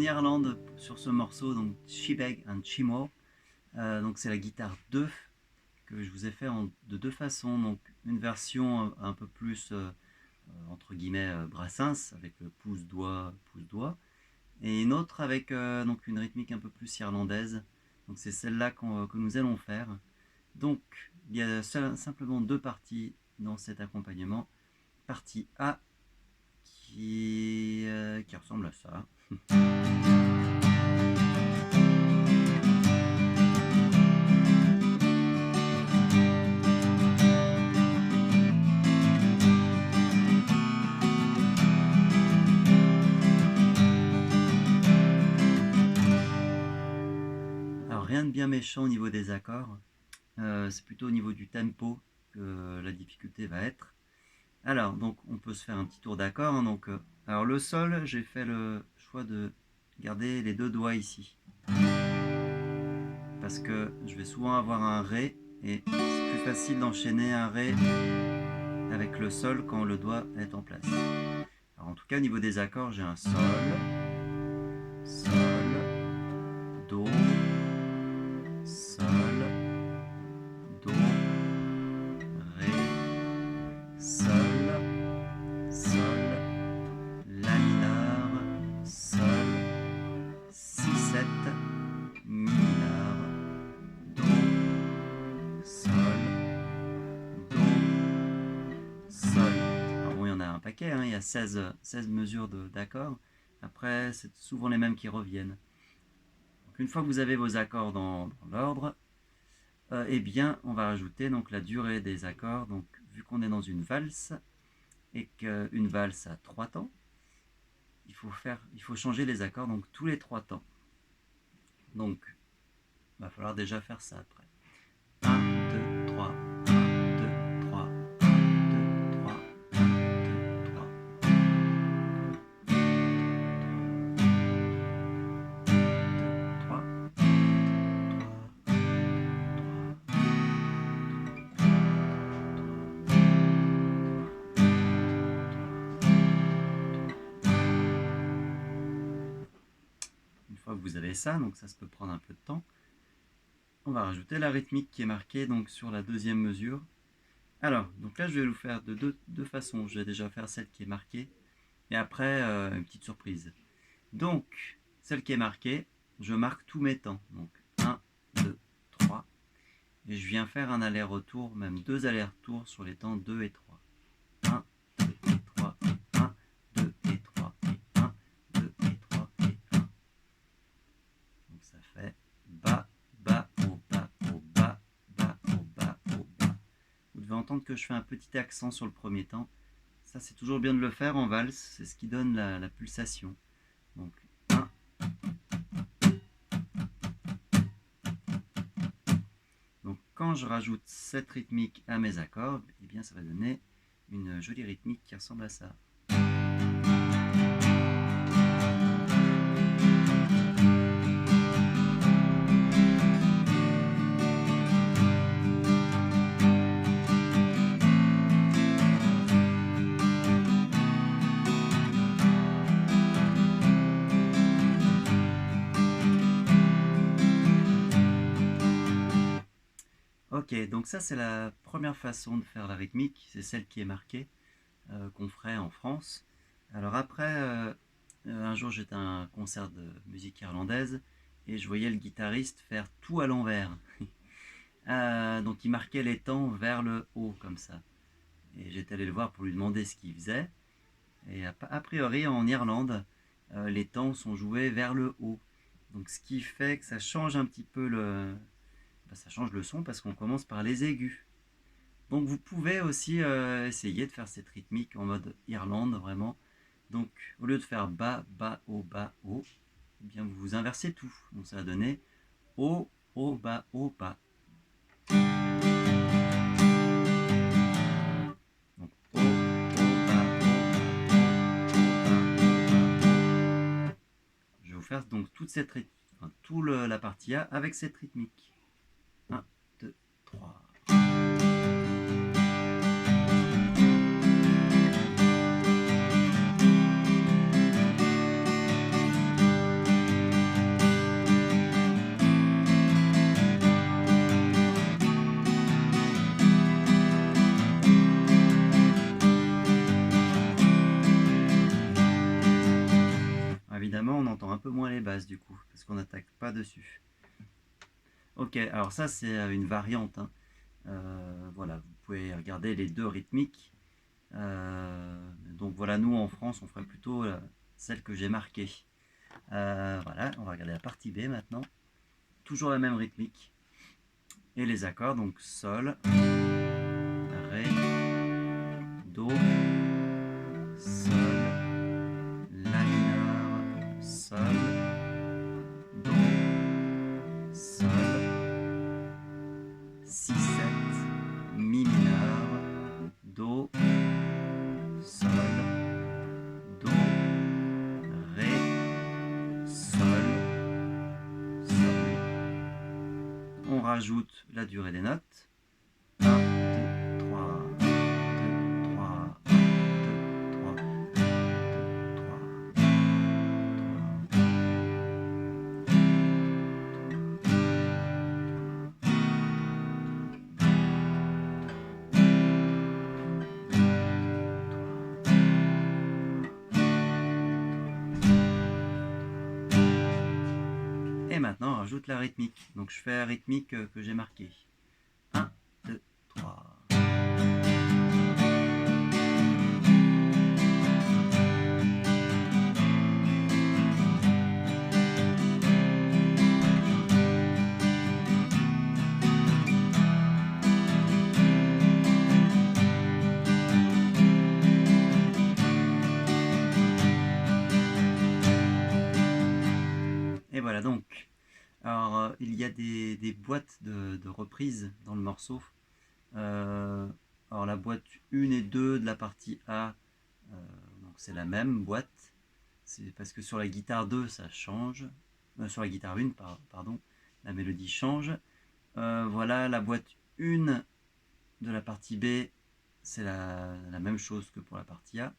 Irlande sur ce morceau, donc Shebeg and Chimo. Donc c'est la guitare 2 que je vous ai fait de deux façons. Donc une version un peu plus entre guillemets Brassens avec le pouce-doigt, et une autre avec donc une rythmique un peu plus irlandaise. Donc c'est celle-là que nous allons faire. Donc il y a simplement deux parties dans cet accompagnement. Partie A qui ressemble à ça. Alors rien de bien méchant au niveau des accords, c'est plutôt au niveau du tempo que la difficulté va être. Alors, donc on peut se faire un petit tour d'accord. Donc, alors le sol, j'ai fait le choix de garder les deux doigts ici. Parce que je vais souvent avoir un Ré, et c'est plus facile d'enchaîner un Ré avec le sol quand le doigt est en place. Alors en tout cas, au niveau des accords, j'ai un Sol, Sol, Do, Sol, Do, Ré, Sol, Sol, La mineur, Sol, Si, 7, Mi mineur, Do, Sol, Do, Sol. Alors bon, il y en a un paquet, hein, il y a 16 mesures d'accords. Après, c'est souvent les mêmes qui reviennent. Donc, une fois que vous avez vos accords dans l'ordre, eh bien, on va rajouter donc la durée des accords. Donc, vu qu'on est dans une valse, et qu'une valse a 3 temps, il faut changer les accords donc tous les 3 temps. Donc, il va falloir déjà faire ça après. 1, 2, 3, 1, 2, 3, 1, 2, 3, 1, 2, 3. 3, Une fois que vous avez ça, donc ça peut prendre un peu de temps, on va rajouter la rythmique qui est marquée donc sur la deuxième mesure. Alors, donc là je vais vous faire de deux façons. Je vais déjà faire celle qui est marquée, et après une petite surprise. Donc, celle qui est marquée, je marque tous mes temps. Donc 1, 2, 3. Et je viens faire un aller-retour, même 2 allers-retours sur les temps 2 et 3. 1, 2 et 3 et 1, 2 et 3 et 1, 2 et 3 et 1. Donc ça fait bas, bas, au bas, au bas, bas, au bas, au bas. Vous devez entendre que je fais un petit accent sur le premier temps. Ça, c'est toujours bien de le faire en valse, c'est ce qui donne la pulsation. Donc 1. Donc quand je rajoute cette rythmique à mes accords, eh bien ça va donner une jolie rythmique qui ressemble à ça. Ok, donc ça c'est la première façon de faire la rythmique, c'est celle qui est marquée, qu'on ferait en France. Alors après, un jour j'étais à un concert de musique irlandaise et je voyais le guitariste faire tout à l'envers. Donc il marquait les temps vers le haut comme ça. Et j'étais allé le voir pour lui demander ce qu'il faisait. Et a priori en Irlande, les temps sont joués vers le haut. Donc ce qui fait que ça change un petit peu ça change le son parce qu'on commence par les aigus. Donc vous pouvez aussi essayer de faire cette rythmique en mode Irlande vraiment. Donc au lieu de faire bas, bas, haut, eh bien vous inversez tout. Donc ça va donner haut, haut, bas, haut, bas. Donc haut, haut, bas, haut, bas, haut, bas, haut, bas. Je vais vous faire donc toute cette la partie A avec cette rythmique. 1, 2, 3. basse du coup, parce qu'on n'attaque pas dessus. Ok, alors ça c'est une variante, hein. Voilà, vous pouvez regarder les deux rythmiques. Donc voilà, nous en France on ferait plutôt celle que j'ai marquée. Voilà, on va regarder la partie B maintenant. Toujours la même rythmique. Et les accords, donc Sol, Ré, Do, Sol, La mineur, Sol, Do, Sol, Si, 7, Mi mineur, Do, Sol, Do, Ré, Sol, Sol. On rajoute la durée des notes. 1, 2, 3, 2, 3, 1, 2, 3, 2, 3, 3. Et maintenant, on rajoute la rythmique. Donc je fais la rythmique que j'ai marquée. 1, 2, 3. Et voilà donc. Alors, il y a des boîtes de reprises dans le morceau. Alors la boîte 1 et 2 de la partie A, donc c'est la même boîte. C'est parce que sur la guitare 2 ça change. Sur la guitare 1, pardon, la mélodie change. Voilà, la boîte 1 de la partie B, c'est la même chose que pour la partie A.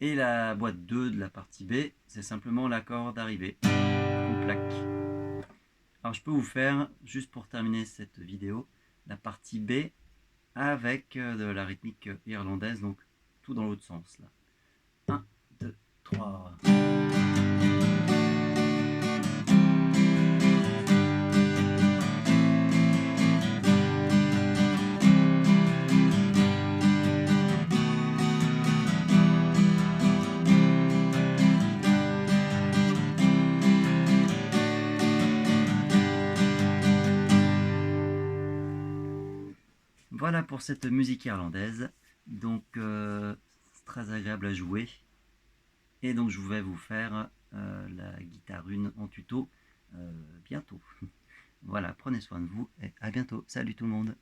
Et la boîte 2 de la partie B, c'est simplement l'accord d'arrivée qu'on plaque. Alors je peux vous faire, juste pour terminer cette vidéo, la partie B avec de la rythmique irlandaise, donc tout dans l'autre sens là. 1, 2, 3. Voilà pour cette musique irlandaise, donc c'est très agréable à jouer. Et donc je vais vous faire la guitare 1 en tuto bientôt. Voilà, prenez soin de vous et à bientôt. Salut tout le monde.